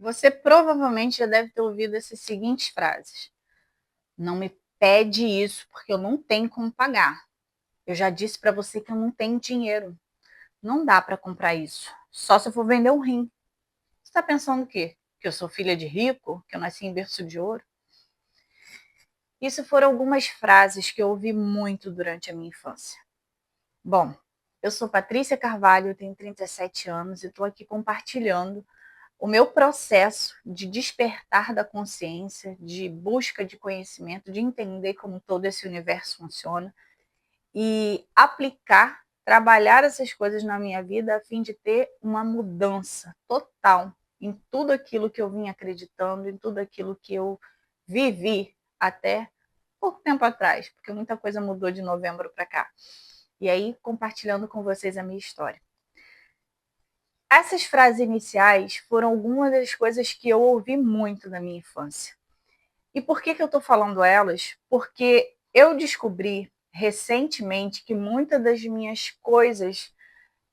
Você provavelmente já deve ter ouvido essas seguintes frases: não me pede isso porque eu não tenho como pagar. Eu já disse para você que eu não tenho dinheiro. Não dá para comprar isso. Só se eu for vender um rim. Você está pensando o quê? Que eu sou filha de rico? Que eu nasci em berço de ouro? Isso foram algumas frases que eu ouvi muito durante a minha infância. Bom, eu sou Patrícia Carvalho, tenho 37 anos e estou aqui compartilhando o meu processo de despertar da consciência, de busca de conhecimento, de entender como todo esse universo funciona e aplicar, trabalhar essas coisas na minha vida a fim de ter uma mudança total em tudo aquilo que eu vim acreditando, em tudo aquilo que eu vivi até pouco tempo atrás, porque muita coisa mudou de novembro para cá. E aí, compartilhando com vocês a minha história. Essas frases iniciais foram algumas das coisas que eu ouvi muito na minha infância. E por que eu estou falando elas? Porque eu descobri recentemente que muitas das minhas coisas,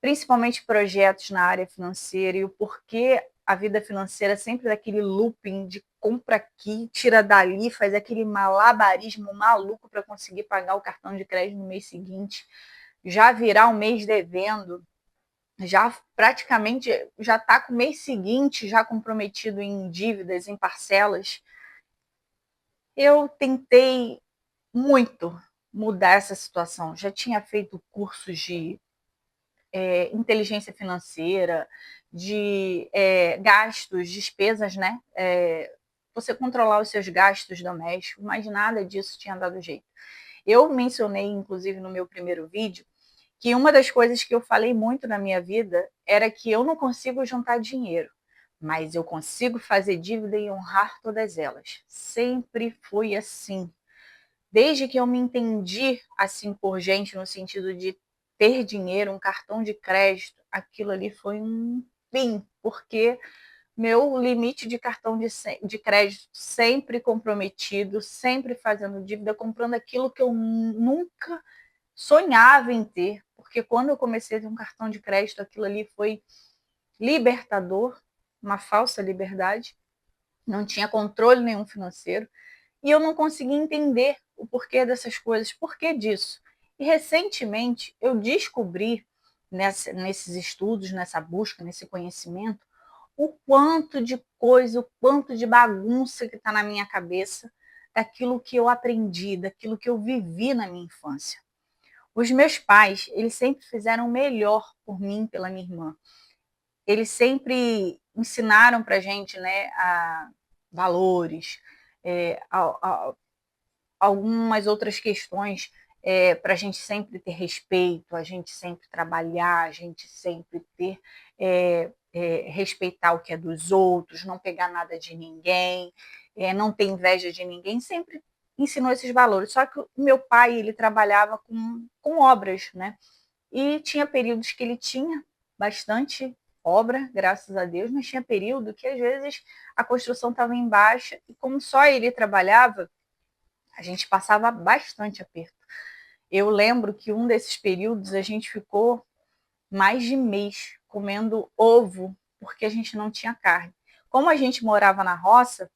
principalmente projetos na área financeira e o porquê a vida financeira é sempre daquele looping de compra aqui, tira dali, faz aquele malabarismo maluco para conseguir pagar o cartão de crédito no mês seguinte, já virar um mês devendo, já praticamente já está com o mês seguinte já comprometido em dívidas, em parcelas. Eu tentei muito mudar essa situação. Já tinha feito cursos de inteligência financeira, de gastos, despesas, né? Você controlar os seus gastos domésticos, mas nada disso tinha dado jeito. Eu mencionei, inclusive, no meu primeiro vídeo, que uma das coisas que eu falei muito na minha vida era que eu não consigo juntar dinheiro, mas eu consigo fazer dívida e honrar todas elas. Sempre foi assim. Desde que eu me entendi assim por gente, no sentido de ter dinheiro, um cartão de crédito, aquilo ali foi um fim, porque meu limite de cartão de crédito sempre comprometido, sempre fazendo dívida, comprando aquilo que eu nunca sonhava em ter, porque quando eu comecei a ter um cartão de crédito, aquilo ali foi libertador, uma falsa liberdade, não tinha controle nenhum financeiro, e eu não conseguia entender o porquê dessas coisas, porquê disso. E recentemente eu descobri, nesses estudos, nessa busca, nesse conhecimento, o quanto de coisa, o quanto de bagunça que está na minha cabeça, daquilo que eu aprendi, daquilo que eu vivi na minha infância. Os meus pais, eles sempre fizeram o melhor por mim, pela minha irmã. Eles sempre ensinaram para a gente, né, valores, é, a, a, algumas outras questões para a gente sempre ter respeito, a gente sempre trabalhar, a gente sempre ter respeitar o que é dos outros, não pegar nada de ninguém, não ter inveja de ninguém, sempre ensinou esses valores. Só que o meu pai, ele trabalhava com obras, né? E tinha períodos que ele tinha bastante obra, graças a Deus, mas tinha período que às vezes a construção estava em baixa e como só ele trabalhava, a gente passava bastante aperto. Eu lembro que um desses períodos a gente ficou mais de mês comendo ovo, porque a gente não tinha carne. Como a gente morava na roça,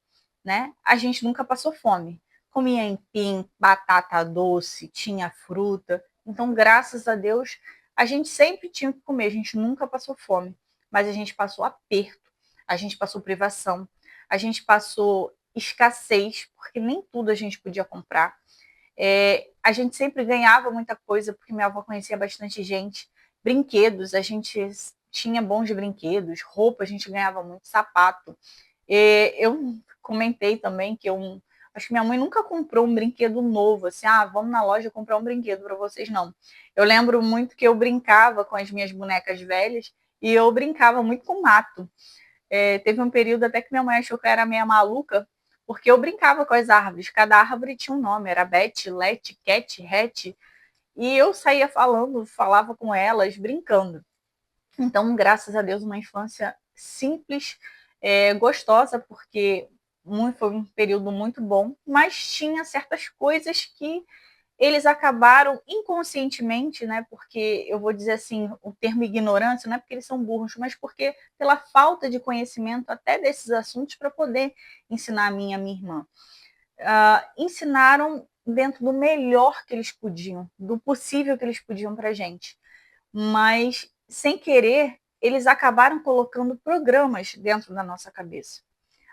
né, a gente nunca passou fome. Comia empim, batata doce, tinha fruta. Então, graças a Deus, a gente sempre tinha que comer, a gente nunca passou fome. Mas a gente passou aperto, a gente passou privação, a gente passou escassez, porque nem tudo a gente podia comprar. A gente sempre ganhava muita coisa, porque minha avó conhecia bastante gente. Brinquedos, a gente tinha bons brinquedos, roupa, a gente ganhava muito, sapato. Eu comentei também que eu acho que minha mãe nunca comprou um brinquedo novo, assim, vamos na loja comprar um brinquedo para vocês, não. Eu lembro muito que eu brincava com as minhas bonecas velhas e eu brincava muito com mato. Teve um período até que minha mãe achou que eu era meio maluca, porque eu brincava com as árvores. Cada árvore tinha um nome, era Beth, Let, Cat, Hat, e eu saía falando, falava com elas, brincando. Então, graças a Deus, uma infância simples, gostosa, porque foi um período muito bom, mas tinha certas coisas que eles acabaram inconscientemente, né, porque eu vou dizer assim, o termo ignorância não é porque eles são burros, mas porque pela falta de conhecimento até desses assuntos para poder ensinar a mim e a minha irmã. Ensinaram dentro do melhor que eles podiam, do possível que eles podiam para a gente. Mas, sem querer, eles acabaram colocando programas dentro da nossa cabeça.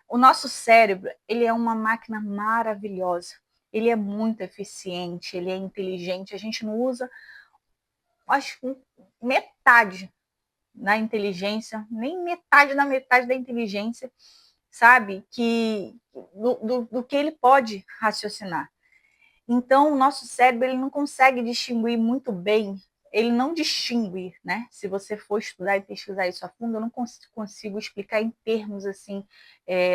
O nosso cérebro, ele é uma máquina maravilhosa. Ele é muito eficiente, ele é inteligente. A gente não usa, acho, metade da inteligência, nem metade da inteligência, sabe? Do que ele pode raciocinar. Então, o nosso cérebro ele não consegue distinguir muito bem, ele não distingue, né? Se você for estudar e pesquisar isso a fundo, eu não consigo explicar em termos assim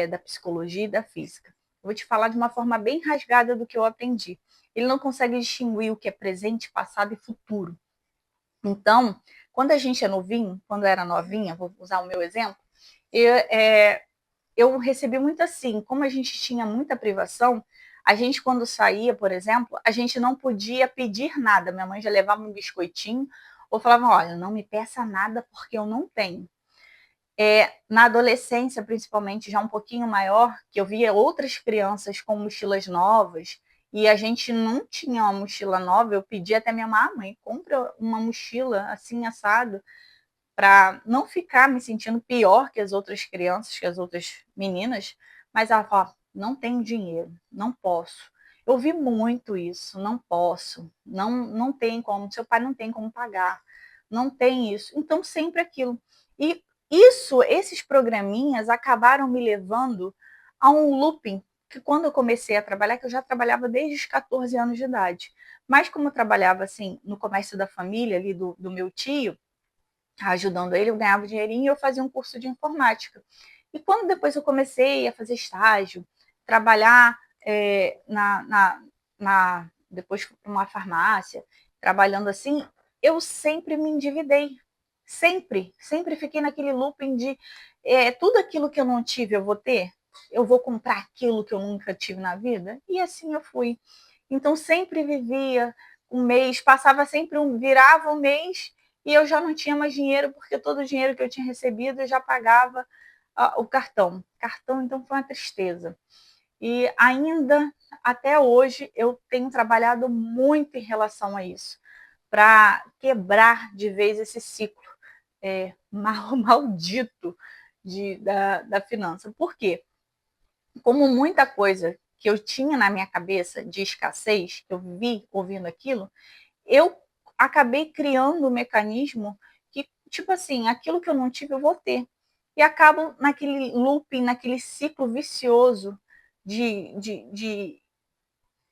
da psicologia e da física. Eu vou te falar de uma forma bem rasgada do que eu aprendi. Ele não consegue distinguir o que é presente, passado e futuro. Então, quando a gente é novinho, quando eu era novinha, vou usar o meu exemplo, eu recebi muito assim, como a gente tinha muita privação, a gente quando saía, por exemplo, a gente não podia pedir nada. Minha mãe já levava um biscoitinho ou falava, olha, não me peça nada porque eu não tenho. Na adolescência, principalmente, já um pouquinho maior, que eu via outras crianças com mochilas novas e a gente não tinha uma mochila nova, eu pedi até minha mãe, compra uma mochila assim, assado, para não ficar me sentindo pior que as outras crianças, que as outras meninas, mas ela fala, não tenho dinheiro, não posso. Eu vi muito isso, não posso, não tem como, seu pai não tem como pagar, não tem isso. Então, sempre aquilo. E esses programinhas acabaram me levando a um looping, que quando eu comecei a trabalhar, que eu já trabalhava desde os 14 anos de idade, mas como eu trabalhava assim no comércio da família, ali do meu tio, ajudando ele, eu ganhava dinheirinho e eu fazia um curso de informática. E quando depois eu comecei a fazer estágio, trabalhar depois numa farmácia, trabalhando assim, eu sempre me endividei. Sempre fiquei naquele looping de tudo aquilo que eu não tive, eu vou ter, eu vou comprar aquilo que eu nunca tive na vida. E assim eu fui. Então sempre vivia um mês, passava sempre virava um mês e eu já não tinha mais dinheiro, porque todo o dinheiro que eu tinha recebido eu já pagava o cartão. Cartão, então, foi uma tristeza. E ainda, até hoje, eu tenho trabalhado muito em relação a isso, para quebrar de vez esse ciclo maldito da finança. Por quê? Como muita coisa que eu tinha na minha cabeça de escassez, que eu vi ouvindo aquilo, eu acabei criando um mecanismo que, tipo assim, aquilo que eu não tive, eu vou ter. E acabo naquele looping, naquele ciclo vicioso de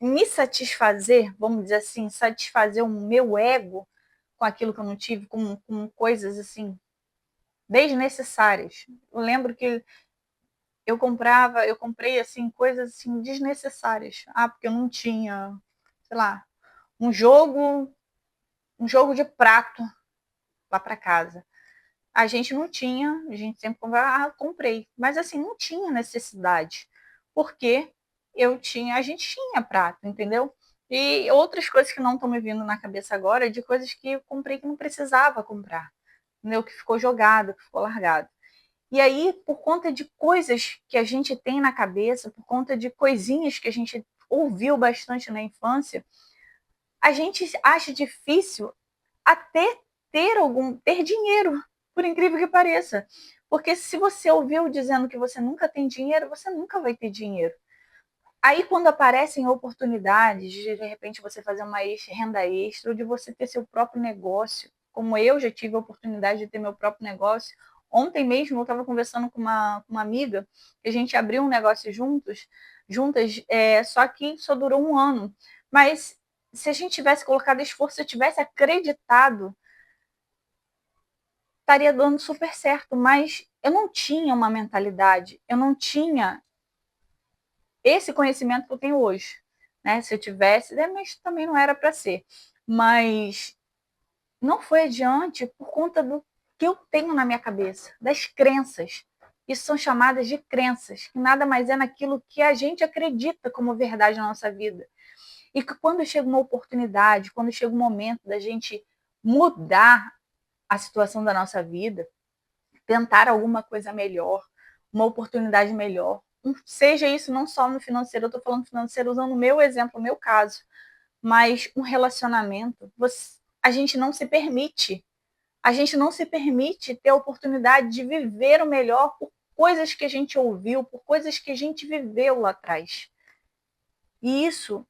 me satisfazer, vamos dizer assim, satisfazer o meu ego com aquilo que eu não tive, com coisas assim, desnecessárias. Eu lembro que eu comprei assim, coisas assim, desnecessárias. Porque eu não tinha, sei lá, um jogo, um jogo de prato lá para casa. A gente não tinha, a gente sempre comprava, comprei. Mas assim, não tinha necessidade. Porque a gente tinha prato, entendeu? E outras coisas que não estão me vindo na cabeça agora, de coisas que eu comprei que não precisava comprar, entendeu? Que ficou jogado, que ficou largado. E aí, por conta de coisas que a gente tem na cabeça, por conta de coisinhas que a gente ouviu bastante na infância, a gente acha difícil até ter dinheiro, por incrível que pareça. Porque se você ouviu dizendo que você nunca tem dinheiro, você nunca vai ter dinheiro. Aí, quando aparecem oportunidades de repente, você fazer uma renda extra, ou de você ter seu próprio negócio, como eu já tive a oportunidade de ter meu próprio negócio. Ontem mesmo eu estava conversando com uma amiga, que a gente abriu um negócio juntas, só que só durou um ano. Mas se a gente tivesse colocado esforço, se eu tivesse acreditado, estaria dando super certo. Mas eu não tinha uma mentalidade, eu não tinha esse conhecimento que eu tenho hoje. Né? Se eu tivesse, mas também não era para ser. Mas não foi adiante por conta do que eu tenho na minha cabeça, das crenças. Isso são chamadas de crenças, que nada mais é naquilo que a gente acredita como verdade na nossa vida. E que quando chega uma oportunidade, quando chega um momento da gente mudar a situação da nossa vida, tentar alguma coisa melhor, uma oportunidade melhor, seja isso não só no financeiro, eu estou falando financeiro usando o meu exemplo, o meu caso, mas um relacionamento, a gente não se permite. A gente não se permite ter a oportunidade de viver o melhor por coisas que a gente ouviu, por coisas que a gente viveu lá atrás. E isso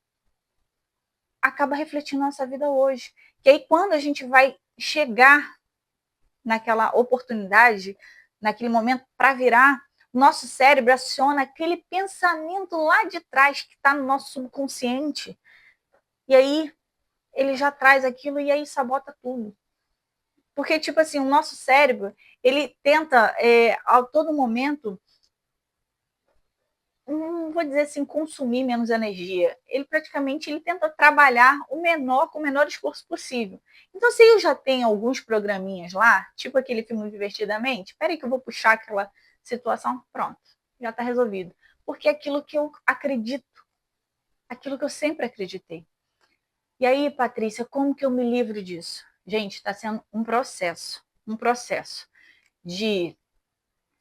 acaba refletindo na nossa vida hoje. Que aí quando a gente vai chegar naquela oportunidade, naquele momento para virar, nosso cérebro aciona aquele pensamento lá de trás que está no nosso subconsciente. E aí ele já traz aquilo e aí sabota tudo. Porque, tipo assim, o nosso cérebro, ele tenta, a todo momento, não vou dizer assim, consumir menos energia. Ele tenta trabalhar com o menor esforço possível. Então, se eu já tenho alguns programinhas lá, tipo aquele filme Divertidamente, espera que eu vou puxar aquela situação, pronto, já está resolvido. Porque é aquilo que eu acredito, aquilo que eu sempre acreditei. E aí, Patrícia, como que eu me livro disso? Gente, está sendo um processo de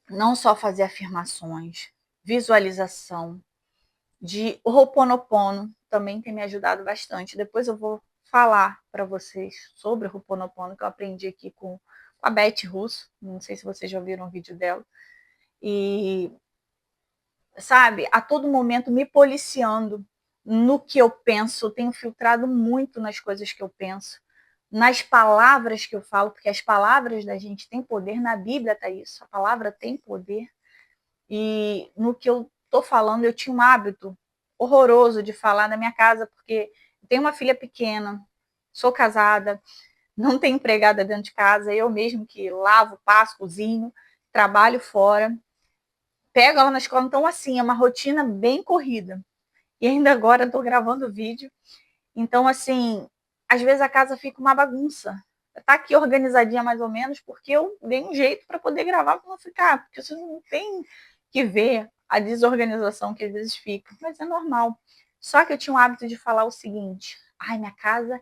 não só fazer afirmações, visualização, de Ho'oponopono, também tem me ajudado bastante. Depois eu vou falar para vocês sobre o Ho'oponopono, que eu aprendi aqui com a Beth Russo, não sei se vocês já viram o vídeo dela, e, sabe, a todo momento me policiando no que eu penso, eu tenho filtrado muito nas coisas que eu penso, nas palavras que eu falo, porque as palavras da gente têm poder, na Bíblia está isso, a palavra tem poder, e no que eu estou falando, eu tinha um hábito horroroso de falar na minha casa, porque eu tenho uma filha pequena, sou casada, não tenho empregada dentro de casa, eu mesmo que lavo, passo, cozinho, trabalho fora, pego ela na escola, então assim, é uma rotina bem corrida. E ainda agora estou gravando vídeo, então assim, às vezes a casa fica uma bagunça. Tá aqui organizadinha mais ou menos, porque eu dei um jeito para poder gravar para não ficar, porque você não tem que ver a desorganização que às vezes fica, mas é normal. Só que eu tinha o hábito de falar o seguinte: ai, minha casa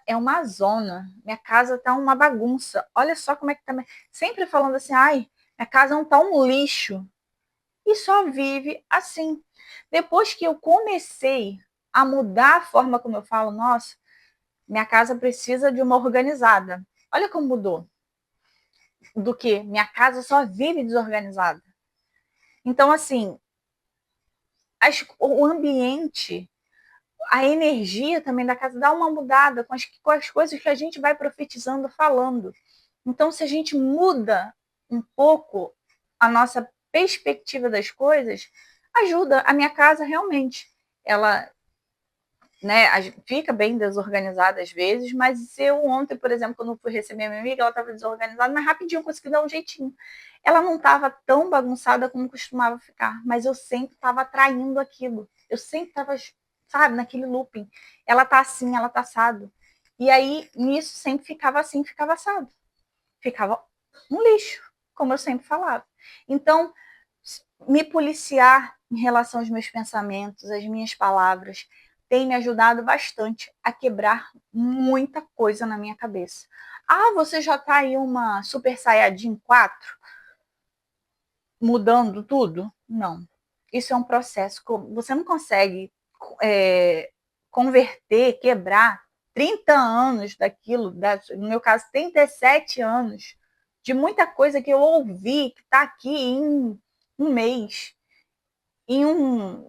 é uma zona, minha casa tá uma bagunça. Olha só como é que tá. Sempre falando assim: ai, minha casa não tá um lixo. E só vive assim. Depois que eu comecei a mudar a forma como eu falo, nossa, minha casa precisa de uma organizada. Olha como mudou. Do que minha casa só vive desorganizada. Então, assim, o ambiente, a energia também da casa dá uma mudada com as coisas que a gente vai profetizando, falando. Então, se a gente muda um pouco a nossa perspectiva das coisas, ajuda. A minha casa realmente, ela, né, fica bem desorganizada às vezes, mas eu ontem, por exemplo, quando fui receber a minha amiga, ela estava desorganizada, mas rapidinho eu consegui dar um jeitinho. Ela não estava tão bagunçada como costumava ficar, mas eu sempre estava atraindo aquilo. Eu sempre estava, sabe, naquele looping. Ela tá assim, ela tá assado. E aí, nisso, sempre ficava assim, ficava assado. Ficava um lixo, como eu sempre falava. Então, me policiar em relação aos meus pensamentos, às minhas palavras, tem me ajudado bastante a quebrar muita coisa na minha cabeça. Ah, você já tá aí uma Super Saiyajin 4 mudando tudo? Não. Isso é um processo. Você não consegue converter, quebrar 30 anos daquilo, no meu caso, 37 anos, de muita coisa que eu ouvi, que está aqui em um mês. Em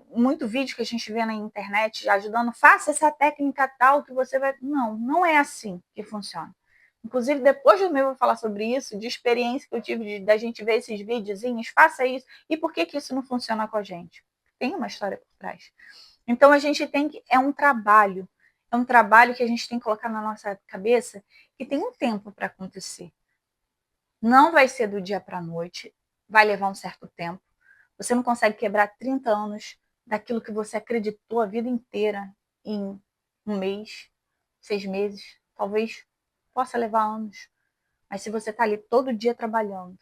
muito vídeo que a gente vê na internet ajudando, faça essa técnica tal que você vai. Não, não é assim que funciona. Inclusive, depois do meu eu vou falar sobre isso, de experiência que eu tive da gente ver esses videozinhos, faça isso. E por que isso não funciona com a gente? Tem uma história por trás. Então, a gente tem que. É um trabalho que a gente tem que colocar na nossa cabeça que tem um tempo para acontecer. Não vai ser do dia para a noite, vai levar um certo tempo. Você não consegue quebrar 30 anos daquilo que você acreditou a vida inteira em um mês, 6 meses, talvez possa levar anos. Mas se você está ali todo dia trabalhando,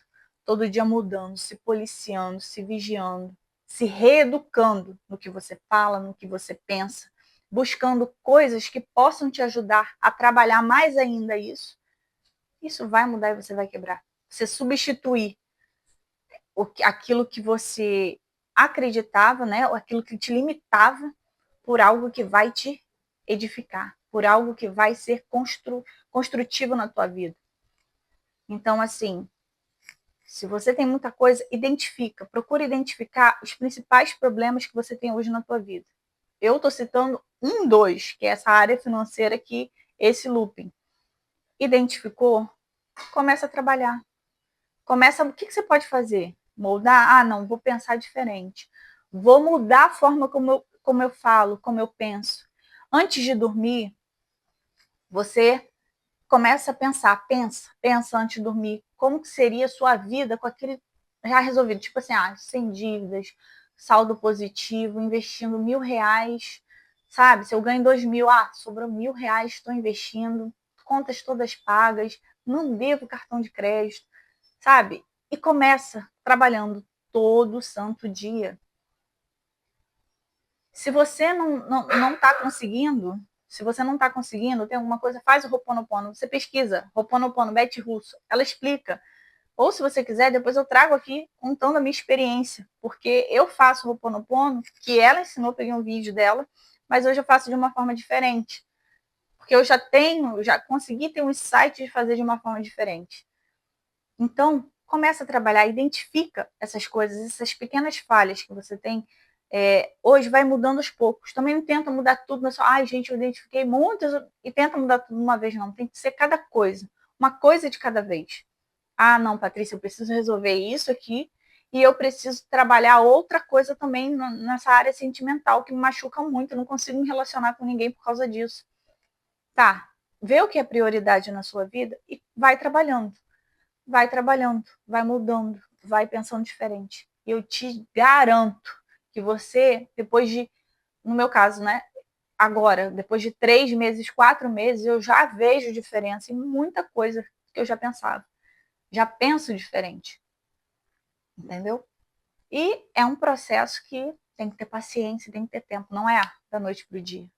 todo dia mudando, se policiando, se vigiando, se reeducando no que você fala, no que você pensa, buscando coisas que possam te ajudar a trabalhar mais ainda isso vai mudar e você vai quebrar. Você substituir aquilo que você acreditava, né, ou aquilo que te limitava, por algo que vai te edificar, por algo que vai ser construtivo na tua vida. Então, assim, se você tem muita coisa, procura identificar os principais problemas que você tem hoje na tua vida. Eu estou citando dois, que é essa área financeira aqui, esse looping. Identificou? Começa a trabalhar. O que você pode fazer? Moldar? Ah, não, vou pensar diferente. Vou mudar a forma como eu falo, como eu penso. Antes de dormir, você começa a pensar, pensa antes de dormir, como que seria a sua vida com aquele já resolvido, tipo assim, sem dívidas, saldo positivo, investindo R$ 1.000, sabe? Se eu ganho 2.000, sobrou R$ 1.000, estou investindo, contas todas pagas, não devo cartão de crédito, sabe? E começa trabalhando todo santo dia. Se você não está conseguindo, tem alguma coisa, faz o Ho'oponopono. Você pesquisa, Ho'oponopono, Beth Russo, ela explica. Ou se você quiser, depois eu trago aqui contando a minha experiência, porque eu faço o Ho'oponopono, que ela ensinou, peguei um vídeo dela, mas hoje eu faço de uma forma diferente. Porque eu já consegui ter um insight de fazer de uma forma diferente. Então, começa a trabalhar, identifica essas coisas, essas pequenas falhas que você tem. Hoje vai mudando aos poucos. Também não tenta mudar tudo na sua. Gente, eu identifiquei muitas e tenta mudar tudo de uma vez, não. Tem que ser cada coisa. Uma coisa de cada vez. Não, Patrícia, eu preciso resolver isso aqui e eu preciso trabalhar outra coisa também nessa área sentimental que me machuca muito. Eu não consigo me relacionar com ninguém por causa disso. Tá, vê o que é prioridade na sua vida e vai trabalhando, vai mudando, vai pensando diferente. Eu te garanto que você, no meu caso, né? Agora, depois de 3 meses, 4 meses, eu já vejo diferença em muita coisa que eu já pensava. Já penso diferente, entendeu? E é um processo que tem que ter paciência, tem que ter tempo. Não é da noite para o dia,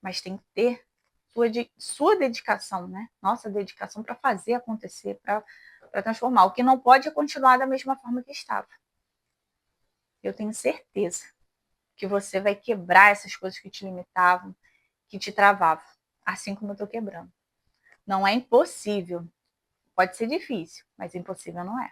mas tem que ter sua dedicação, né? Nossa dedicação para fazer acontecer, para transformar. O que não pode é continuar da mesma forma que estava. Eu tenho certeza que você vai quebrar essas coisas que te limitavam, que te travavam, assim como eu estou quebrando. Não é impossível. Pode ser difícil, mas impossível não é.